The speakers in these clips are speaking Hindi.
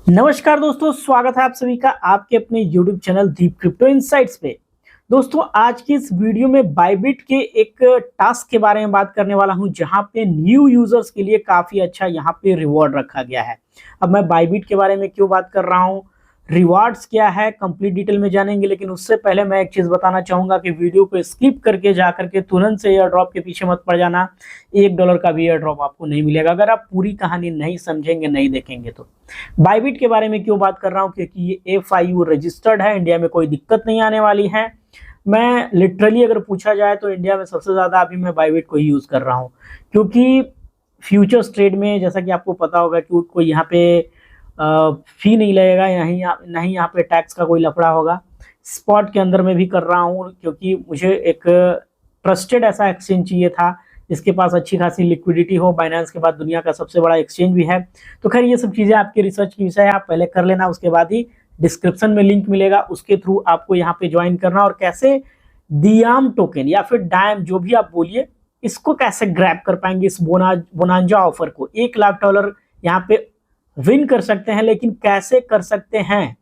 नमस्कार दोस्तों, स्वागत है आप सभी का आपके अपने YouTube चैनल दीप क्रिप्टो इनसाइट्स पे। दोस्तों, आज की इस वीडियो में बायबिट के एक टास्क के बारे में बात करने वाला हूं, जहां पे न्यू यूजर्स के लिए काफी अच्छा यहां पे रिवॉर्ड रखा गया है। अब मैं बायबिट के बारे में क्यों बात कर रहा हूं, रिवार्ड्स क्या है, कंप्लीट डिटेल में जानेंगे। लेकिन उससे पहले मैं एक चीज बताना चाहूंगा कि वीडियो को स्किप करके जा करके तुरंत से एयर ड्रॉप के पीछे मत पड़ जाना। $1 का भी एयर ड्रॉप आपको नहीं मिलेगा अगर आप पूरी कहानी नहीं समझेंगे, नहीं देखेंगे तो। बायबिट के बारे में क्यों बात कर रहा हूं, क्योंकि ये FIU रजिस्टर्ड है, इंडिया में कोई दिक्कत नहीं आने वाली है। मैं लिटरली अगर पूछा जाए तो इंडिया में सबसे ज्यादा अभी मैं बायबिट को ही यूज कर रहा हूं, क्योंकि फ्यूचर्स ट्रेड में जैसा कि आपको पता होगा कि कोई यहाँ पे फी नहीं लगेगा, नहीं यहाँ पे टैक्स का कोई लफड़ा होगा। स्पॉट के अंदर में भी कर रहा हूँ, क्योंकि मुझे एक ट्रस्टेड ऐसा एक्सचेंज चाहिए था जिसके पास अच्छी खासी लिक्विडिटी हो। बाइनेंस के बाद दुनिया का सबसे बड़ा एक्सचेंज भी है। तो खैर, ये सब चीज़ें आपके रिसर्च की विषय है, आप पहले कर लेना। उसके बाद ही डिस्क्रिप्शन में लिंक मिलेगा, उसके थ्रू आपको यहाँ पे ज्वाइन करना। और कैसे दियाम टोकन या फिर डायम, जो भी आप बोलिए, इसको कैसे ग्रैब कर पाएंगे, इस बोनांजा ऑफर को $1 लाख यहाँ पे विन कर सकते हैं। लेकिन कैसे कर सकते हैं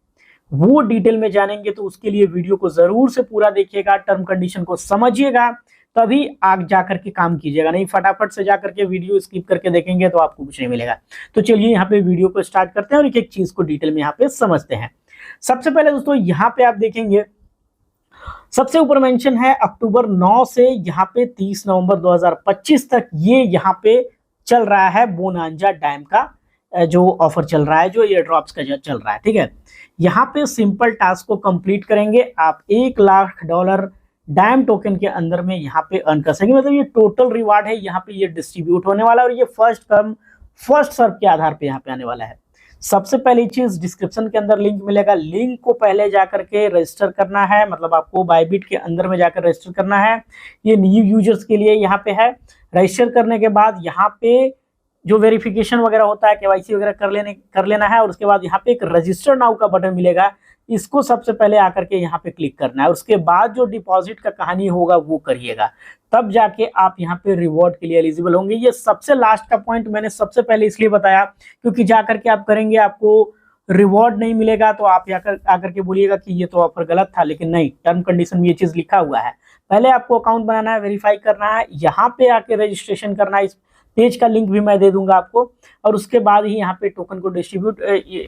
वो डिटेल में जानेंगे, तो उसके लिए वीडियो को जरूर से पूरा देखिएगा, टर्म कंडीशन को समझिएगा, तभी आग जाकर के काम कीजिएगा। नहीं फटाफट से जाकर के वीडियो स्किप करके देखेंगे तो आपको कुछ नहीं मिलेगा। तो चलिए यहाँ पे वीडियो को स्टार्ट करते हैं और एक एक चीज को डिटेल में यहाँ पे समझते हैं। सबसे पहले दोस्तों, यहाँ पे आप देखेंगे सबसे ऊपर मेंशन है अक्टूबर 9 से यहाँ पे 30 नवंबर 2025 तक ये यहाँ पे चल रहा है बोनांजा डैम का जो ऑफर चल रहा है, जो एयर ड्रॉप्स का चल रहा है। ठीक है, यहाँ पे सिंपल टास्क को कंप्लीट करेंगे, आप $1 लाख डैम टोकन के अंदर में यहाँ पे अर्न कर सकेंगे। मतलब ये टोटल रिवार्ड है, यहाँ पे ये डिस्ट्रीब्यूट होने वाला है और ये फर्स्ट कम फर्स्ट सर्व के आधार पे यहाँ पे आने वाला है। सबसे पहली चीज, डिस्क्रिप्शन के अंदर लिंक मिलेगा, लिंक को पहले जाकर के रजिस्टर करना है। मतलब आपको बायबिट के अंदर में जाकर रजिस्टर करना है। ये न्यू यूजर्स के लिए यहाँ पे है। रजिस्टर करने के बाद यहाँ पे जो वेरिफिकेशन वगैरह होता है, KYC वगैरह कर लेना है। और उसके बाद यहाँ पे एक रजिस्टर नाउ का बटन मिलेगा, इसको सबसे पहले आकर के यहाँ पे क्लिक करना है। उसके बाद जो डिपॉजिट का कहानी होगा वो करिएगा, तब जाके आप यहाँ पे रिवॉर्ड के लिए एलिजिबल होंगे। ये सबसे लास्ट का पॉइंट मैंने सबसे पहले इसलिए बताया, क्योंकि जाकर के आप करेंगे, आपको रिवॉर्ड नहीं मिलेगा तो आप आकर के बोलिएगा कि ये तो ऑफर गलत था। लेकिन नहीं, टर्म कंडीशन में ये चीज लिखा हुआ है। पहले आपको अकाउंट बनाना है, वेरीफाई करना है, यहाँ पे आके रजिस्ट्रेशन करना है। इस पेज का लिंक भी मैं दे दूंगा आपको। और उसके बाद ही यहाँ पे टोकन को डिस्ट्रीब्यूट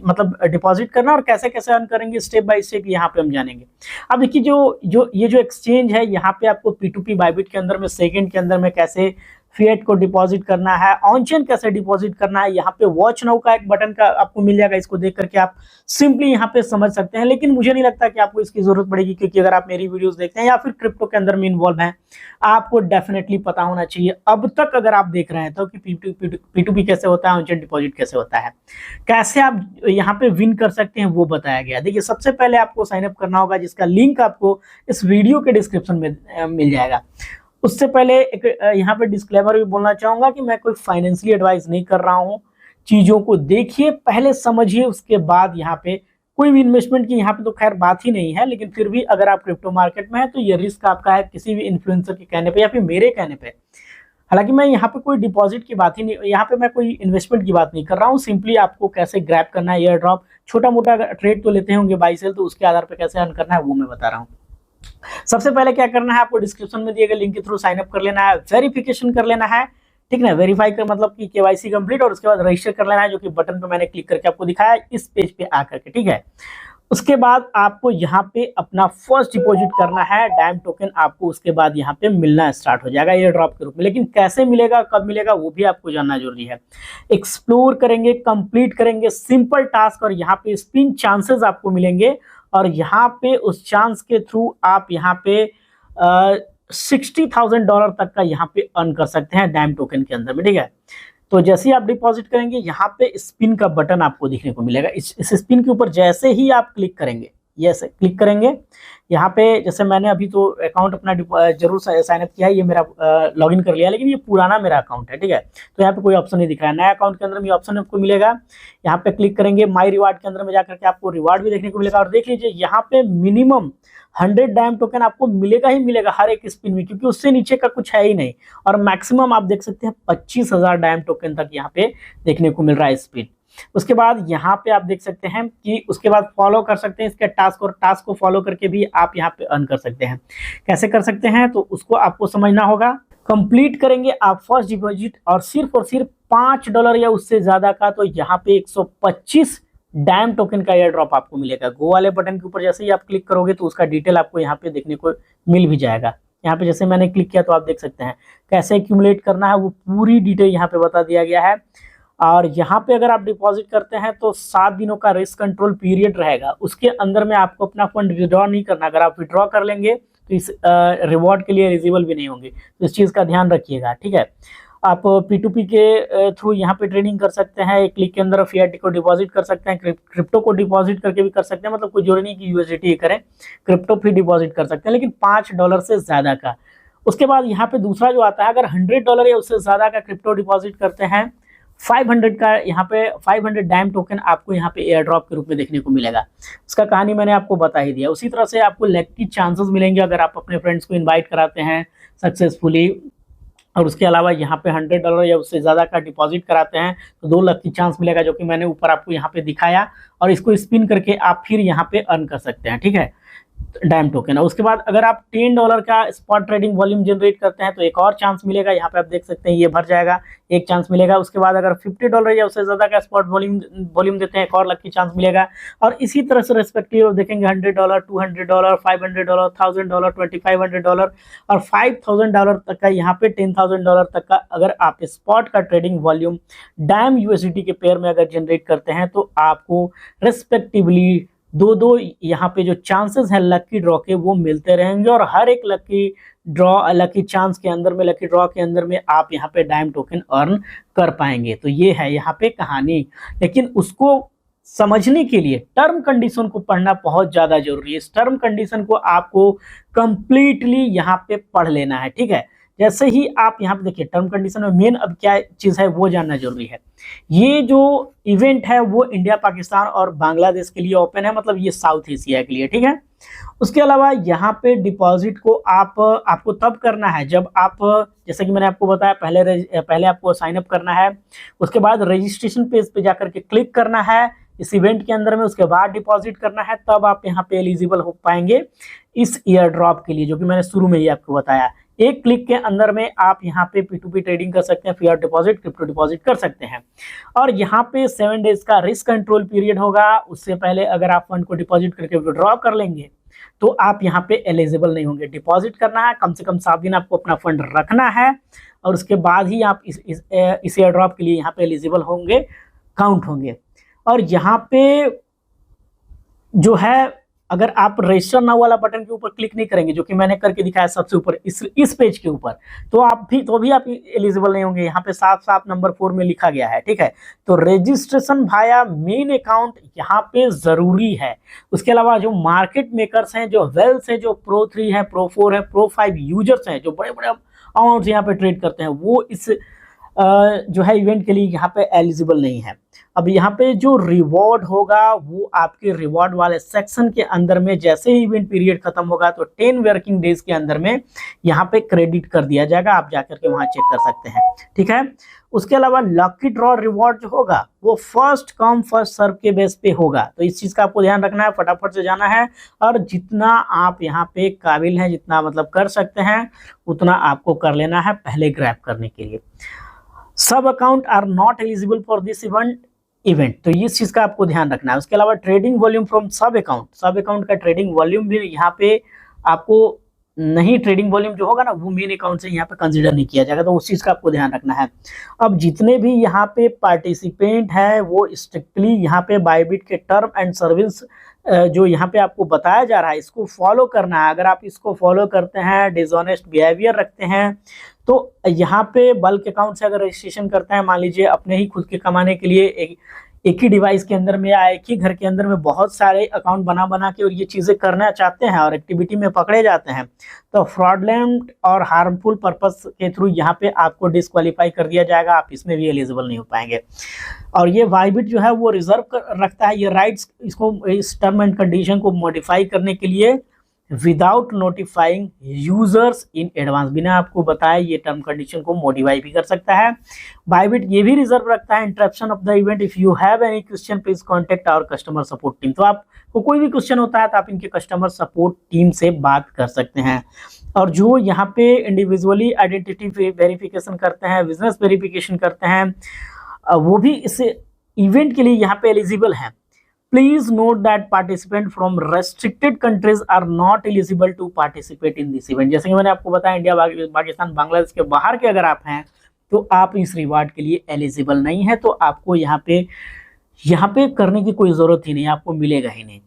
मतलब डिपॉजिट करना, और कैसे कैसे अर्न करेंगे स्टेप बाय स्टेप यहाँ पे हम जानेंगे। अब देखिए, जो एक्सचेंज है, यहाँ पे आपको P2P बायबिट के अंदर में सेकंड के अंदर में कैसे फिएट को डिपॉजिट करना है, ऑन चेन कैसे डिपॉजिट करना है, यहाँ पे वॉच नाउ का एक बटन का आपको मिल जाएगा। इसको देख करके आप सिंपली यहाँ पे समझ सकते हैं। लेकिन मुझे नहीं लगता कि आपको इसकी जरूरत पड़ेगी, क्योंकि अगर आप मेरी वीडियोस देखते हैं या फिर क्रिप्टो के अंदर में इन्वॉल्व हैं, आपको डेफिनेटली पता होना चाहिए अब तक अगर आप देख रहे हैं तो, कि P2P कैसे होता है, ऑन चेन डिपॉजिट कैसे होता है, कैसे आप यहाँ पे विन कर सकते हैं, वो बताया गया। देखिए, सबसे पहले आपको साइन अप करना होगा, जिसका लिंक आपको इस वीडियो के डिस्क्रिप्शन में मिल जाएगा। उससे पहले एक यहाँ पे डिस्क्लेमर भी बोलना चाहूंगा कि मैं कोई फाइनेंशियली एडवाइस नहीं कर रहा हूँ। चीजों को देखिए, पहले समझिए, उसके बाद यहाँ पे कोई भी इन्वेस्टमेंट की यहाँ पे तो खैर बात ही नहीं है। लेकिन फिर भी अगर आप क्रिप्टो मार्केट में है तो ये रिस्क आपका है, किसी भी इन्फ्लुएंसर के कहने पे या फिर मेरे कहने पे। हालांकि मैं यहाँ पे कोई डिपॉजिट की बात ही नहीं, यहाँ पे मैं कोई इन्वेस्टमेंट की बात नहीं कर रहा हूँ। सिंपली आपको कैसे ग्रैब करना है एयर ड्रॉप, छोटा मोटा ट्रेड तो लेते होंगे बाई सेल, तो उसके आधार पर कैसे अर्न करना है वो मैं बता रहा हूँ। सबसे पहले क्या करना है, आपको डिस्क्रिप्शन में दिए गए लिंक के थ्रू साइन अप कर लेना है, वेरिफिकेशन कर लेना है। ठीक ना, वेरीफाई कर मतलब कि KYC कंप्लीट, और उसके बाद रजिस्टर कर लेना है, जो कि बटन पे मैंने क्लिक करके आपको दिखाया इस पेज पे आकर के। ठीक है, उसके बाद आपको यहाँ पे अपना फर्स्ट डिपॉजिट करना है, डैम टोकन आपको उसके बाद यहाँ पे मिलना स्टार्ट हो जाएगा एयर ड्रॉप के रूप में। लेकिन कैसे मिलेगा, कब मिलेगा, वो भी आपको जानना जरूरी है। एक्सप्लोर करेंगे, कंप्लीट करेंगे सिंपल टास्क, और यहाँ पे स्पिन चांसेस आपको मिलेंगे। और यहाँ पे उस चांस के थ्रू आप यहाँ पे $60,000 तक का यहाँ पे अर्न कर सकते हैं डैम टोकन के अंदर में। ठीक है, तो जैसे ही आप डिपॉजिट करेंगे, यहाँ पे स्पिन का बटन आपको दिखने को मिलेगा। इस स्पिन के ऊपर जैसे ही आप क्लिक करेंगे, यस क्लिक करेंगे, यहाँ पे जैसे मैंने अभी तो अकाउंट अपना जरूर साइन अप किया है, ये मेरा लॉगिन कर लिया, लेकिन ये पुराना मेरा अकाउंट है। ठीक है, तो यहाँ पे कोई ऑप्शन नहीं दिख रहा है। नया अकाउंट के अंदर में ऑप्शन आपको मिलेगा, यहाँ पे क्लिक करेंगे, माई रिवार्ड के अंदर में जाकर के आपको रिवार्ड भी देखने को मिलेगा। और देख लीजिए, यहाँ पे मिनिमम 100 डैम टोकन आपको मिलेगा ही मिलेगा हर एक स्पिन में, क्योंकि उससे नीचे का कुछ है ही नहीं। और मैक्सिमम आप देख सकते हैं 25,000 डैम टोकन तक यहाँ पे देखने को मिल रहा है स्पिन। उसके बाद यहाँ पे आप देख सकते हैं कि उसके बाद फॉलो कर सकते हैं इसके टास्क, और टास्क को फॉलो करके भी आप यहाँ पे अर्न कर सकते हैं। कैसे कर सकते हैं तो उसको आपको समझना होगा। कंप्लीट करेंगे आप फर्स्ट डिपॉजिट और सिर्फ $5 या उससे ज्यादा का, तो यहाँ पे 125 डैम टोकन का एयर ड्रॉप आपको मिलेगा। गो वाले बटन के ऊपर जैसे ही आप क्लिक करोगे तो उसका डिटेल आपको यहाँ पे देखने को मिल भी जाएगा। यहाँ पे जैसे मैंने क्लिक किया तो आप देख सकते हैं कैसे एक्यूमुलेट करना है, वो पूरी डिटेल यहाँ पे बता दिया गया है। और यहाँ पे अगर आप डिपॉजिट करते हैं तो 7 दिनों का रिस्क कंट्रोल पीरियड रहेगा, उसके अंदर में आपको अपना फंड विड्रॉ नहीं करना। अगर आप विड्रॉ कर लेंगे तो इस रिवॉर्ड के लिए एलिजिबल भी नहीं होंगे, तो इस चीज़ का ध्यान रखिएगा, ठीक है। आप P2P के थ्रू यहाँ पे ट्रेडिंग कर सकते हैं। एक क्लिक के अंदर फिएट को डिपॉजिट कर सकते हैं, क्रिप्टो को डिपॉजिट करके भी कर सकते हैं, मतलब कोई जरूरी नहीं कि USDT करें, क्रिप्टो भी डिपॉजिट कर सकते हैं, लेकिन $5 से ज़्यादा का। उसके बाद यहाँ पे दूसरा जो आता है, अगर $100 या उससे ज़्यादा का क्रिप्टो डिपॉजिट करते हैं, 500 का यहाँ पे 500 डैम टोकन आपको यहाँ पे एयर ड्रॉप के रूप में देखने को मिलेगा। उसका कहानी मैंने आपको बता ही दिया। उसी तरह से आपको लकी चांसेस मिलेंगे अगर आप अपने फ्रेंड्स को इनवाइट कराते हैं सक्सेसफुली, और उसके अलावा यहाँ पे $100 या उससे ज़्यादा का डिपॉजिट कराते हैं तो 2 लकी चांस मिलेगा, जो कि मैंने ऊपर आपको यहाँ पे दिखाया, और इसको स्पिन करके आप फिर यहाँ पे अर्न कर सकते हैं, ठीक है, डैम टोकन। और उसके बाद अगर आप $10 का स्पॉट ट्रेडिंग वॉल्यूम जनरेट करते हैं तो एक और चांस मिलेगा। यहाँ पे आप देख सकते हैं ये भर जाएगा, एक चांस मिलेगा। उसके बाद अगर $50 या उससे ज़्यादा का स्पॉट वॉल्यूम देते हैं, एक और लकी चांस मिलेगा। और इसी तरह से रेस्पेक्टिव देखेंगे $100, $200, $500, $1000, $2500 और $5000 तक का, यहाँ पे $10,000 तक का अगर आप स्पॉट का ट्रेडिंग वॉल्यूम डैम USDT के पेयर में अगर जनरेट करते हैं तो आपको रेस्पेक्टिवली दो यहाँ पे जो चांसेस हैं लकी ड्रॉ के वो मिलते रहेंगे, और हर एक लकी चांस के अंदर में, लकी ड्रॉ के अंदर में आप यहाँ पे डैम टोकन अर्न कर पाएंगे। तो ये है यहाँ पे कहानी, लेकिन उसको समझने के लिए टर्म कंडीशन को पढ़ना बहुत ज़्यादा जरूरी है। इस टर्म कंडीशन को आपको कंप्लीटली यहाँ पे पढ़ लेना है, ठीक है। जैसे ही आप यहाँ पे देखिए टर्म कंडीशन में मेन अब क्या चीज़ है वो जानना जरूरी है। ये जो इवेंट है वो इंडिया, पाकिस्तान और बांग्लादेश के लिए ओपन है, मतलब ये साउथ एशिया के लिए, ठीक है। उसके अलावा यहाँ पे डिपॉजिट को आपको तब करना है जब आप, जैसे कि मैंने आपको बताया, पहले आपको साइन अप करना है, उसके बाद रजिस्ट्रेशन पेज पे जाकर के क्लिक करना है इस इवेंट के अंदर में, उसके बाद डिपॉजिट करना है, तब आप यहाँ पे एलिजिबल हो पाएंगे इस ईयर ड्रॉप के लिए, जो कि मैंने शुरू में ही आपको बताया। एक क्लिक के अंदर में आप यहाँ पे P2P ट्रेडिंग कर सकते हैं, फिएट डिपॉजिट, क्रिप्टो डिपॉजिट कर सकते हैं। और यहाँ पे 7 डेज का रिस्क कंट्रोल पीरियड होगा। उससे पहले अगर आप फंड को डिपॉजिट करके विड्रॉ कर लेंगे तो आप यहाँ पे एलिजिबल नहीं होंगे। डिपॉजिट करना है, कम से कम 7 दिन आपको अपना फंड रखना है, और उसके बाद ही आप इस एयर ड्रॉप के लिए यहाँ पे एलिजिबल होंगे, काउंट होंगे। और यहाँ पे जो है, अगर आप रजिस्टर नाउ वाला बटन के ऊपर क्लिक नहीं करेंगे, जो कि मैंने करके दिखाया सबसे ऊपर इस पेज के ऊपर, तो आप एलिजिबल नहीं होंगे। यहाँ पे साफ साफ नंबर 4 में लिखा गया है, ठीक है। तो रजिस्ट्रेशन भाया मेन अकाउंट यहाँ पे जरूरी है। उसके अलावा जो मार्केट मेकर्स हैं, जो वेल्स हैं, जो Pro 3 है, Pro 4 है, Pro 5 यूजर्स हैं, जो बड़े बड़े अमाउंट यहाँ पे ट्रेड करते हैं, वो इस जो है इवेंट के लिए यहाँ पे एलिजिबल नहीं है। अब यहाँ पे जो रिवॉर्ड होगा वो आपके रिवॉर्ड वाले सेक्शन के अंदर में, जैसे ही इवेंट पीरियड खत्म होगा तो 10 वर्किंग डेज के अंदर में यहाँ पे क्रेडिट कर दिया जाएगा। आप जाकर के वहाँ चेक कर सकते हैं, ठीक है। उसके अलावा लकी ड्रॉ रिवॉर्ड जो होगा वो फर्स्ट कम फर्स्ट सर्व के बेस पे होगा, तो इस चीज़ का आपको ध्यान रखना है, फटाफट से जाना है, और जितना आप यहाँ पे काबिल हैं, जितना मतलब कर सकते हैं, उतना आपको कर लेना है पहले ग्रैब करने के लिए। Sub account are not eligible for this event, तो इस चीज़ का आपको ध्यान रखना है। उसके अलावा ट्रेडिंग वॉल्यूम फ्रॉम सब अकाउंट का ट्रेडिंग वॉल्यूम भी यहाँ पे आपको नहीं, ट्रेडिंग वॉल्यूम जो होगा ना वो मेन अकाउंट से यहाँ पे कंसीडर नहीं किया जाएगा, तो उस चीज़ का आपको ध्यान रखना है। अब जितने भी यहाँ पे पार्टिसिपेंट हैं वो स्ट्रिक्टली यहाँ पे बायबिट के टर्म एंड सर्विस जो यहाँ पे आपको बताया जा रहा है इसको फॉलो करना है। अगर आप इसको फॉलो करते हैं, डिसऑनेस्ट बिहेवियर रखते हैं, तो यहाँ पे बल्क अकाउंट से अगर रजिस्ट्रेशन करते हैं, मान लीजिए अपने ही खुद के कमाने के लिए एक ही डिवाइस के अंदर में या एक ही घर के अंदर में बहुत सारे अकाउंट बना के और ये चीज़ें करना चाहते हैं और एक्टिविटी में पकड़े जाते हैं, तो फ्रॉडलेंट और हार्मफुल पर्पस के थ्रू यहाँ पे आपको डिस्क्वालीफाई कर दिया जाएगा, आप इसमें भी एलिजिबल नहीं हो पाएंगे। और ये बायबिट जो है वो रिजर्व रखता है ये राइट्स, इसको इस टर्म एंड कंडीशन को मॉडिफाई करने के लिए without notifying users in advance. बिना आपको बताए ये टर्म कंडीशन को मॉडिफाई भी कर सकता है। बायबिट ये भी रिजर्व रखता है interruption of the event. If you have any question please contact our customer support team. तो आपको कोई भी क्वेश्चन होता है तो आप इनके कस्टमर सपोर्ट टीम से बात कर सकते हैं। और जो यहाँ पे इंडिविजुअली आइडेंटिटी वेरिफिकेशन करते हैं, बिजनेस वेरिफिकेशन करते हैं, वो भी इस इवेंट के लिए यहाँ पे एलिजिबल है। Please note that participant from restricted countries are not eligible to participate in this event. जैसे कि मैंने आपको बताया, इंडिया, पाकिस्तान, बांग्लादेश के बाहर के अगर आप हैं तो आप इस रिवार्ड के लिए एलिजिबल नहीं है। तो आपको यहाँ पे करने की कोई जरूरत ही नहीं, आपको मिलेगा ही नहीं।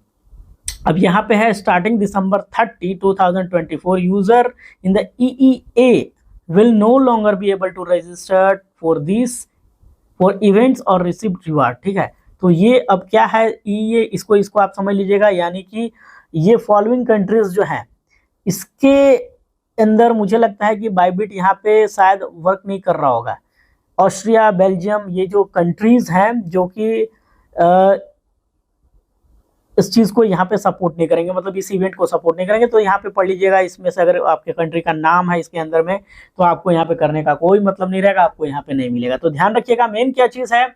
अब यहाँ पे है starting December 30, 2024 user in the EEA will no longer be able to register for events or receive reward। ठीक है, तो ये अब क्या है EEA, इसको आप समझ लीजिएगा। यानी कि ये फॉलोइंग कंट्रीज जो है इसके अंदर मुझे लगता है कि बायबिट यहाँ पे शायद वर्क नहीं कर रहा होगा। ऑस्ट्रिया, बेल्जियम, ये जो कंट्रीज हैं जो कि इस चीज़ को यहाँ पे सपोर्ट नहीं करेंगे, मतलब इस इवेंट को सपोर्ट नहीं करेंगे। तो यहाँ पे पढ़ लीजिएगा, इसमें से अगर आपके कंट्री का नाम है इसके अंदर में तो आपको यहाँ पे करने का कोई मतलब नहीं रहेगा, आपको यहाँ पे नहीं मिलेगा। तो ध्यान रखिएगा। मेन क्या चीज़ है,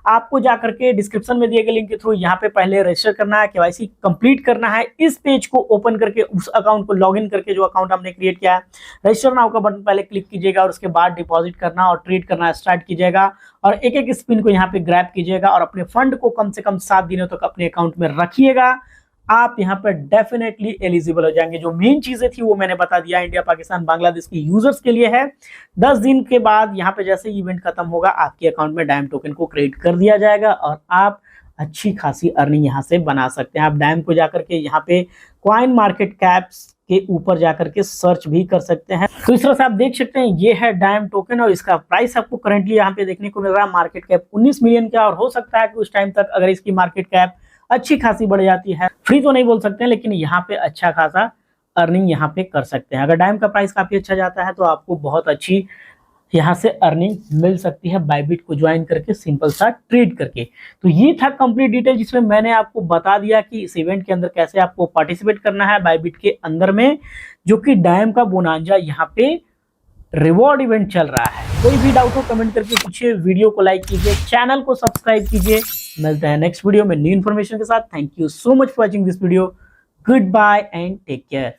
आपको जा करके डिस्क्रिप्शन में दिए गए लिंक के थ्रू यहाँ पे पहले रजिस्टर करना है, KYC कंप्लीट करना है। इस पेज को ओपन करके उस अकाउंट को लॉगिन करके, जो अकाउंट हमने क्रिएट किया है, रजिस्टर नाउ का बटन पहले क्लिक कीजिएगा और उसके बाद डिपॉजिट करना और ट्रेड करना स्टार्ट कीजिएगा। और एक एक स्पिन को यहाँ पे ग्रैब कीजिएगा और अपने फंड को कम से कम 7 दिनों तक अपने अकाउंट में रखिएगा। आप यहाँ पर डेफिनेटली एलिजिबल हो जाएंगे। जो मेन चीजें थी वो मैंने बता दिया, इंडिया, पाकिस्तान, बांग्लादेश के यूजर्स के लिए है। 10 दिन के बाद यहाँ पे जैसे इवेंट खत्म होगा आपके अकाउंट में डायम टोकन को क्रेडिट कर दिया जाएगा और आप अच्छी खासी अर्निंग यहाँ से बना सकते हैं। आप डायम को जाकर के यहाँ पे कॉइन मार्केट कैप्स के ऊपर जाकर के सर्च भी कर सकते हैं। तो इस तरह से आप देख सकते हैं ये है डायम टोकन और इसका प्राइस आपको करंटली यहाँ पे देखने को मिल रहा है मार्केट कैप 19 मिलियन का। और हो सकता है कि उस टाइम तक अगर इसकी मार्केट कैप अच्छी खासी बढ़ जाती है, फ्री तो नहीं बोल सकते हैं, लेकिन यहाँ पे अच्छा खासा अर्निंग यहाँ पे कर सकते हैं। अगर डायम का प्राइस काफी अच्छा जाता है तो आपको बहुत अच्छी यहाँ से अर्निंग मिल सकती है बायबिट को ज्वाइन करके, सिंपल सा ट्रेड करके। तो ये था कंप्लीट डिटेल जिसमें मैंने आपको बता दिया कि इस इवेंट के अंदर कैसे आपको पार्टिसिपेट करना है बायबिट के अंदर में, जो कि डायम का बोनांजा यहाँ पे रिवॉर्ड इवेंट चल रहा है। कोई भी डाउट हो कमेंट करके पूछिए, वीडियो को लाइक कीजिए, चैनल को सब्सक्राइब कीजिए। मिलते हैं नेक्स्ट वीडियो में न्यू इन्फॉर्मेशन के साथ। Thank you so much for watching this video. Goodbye and take care.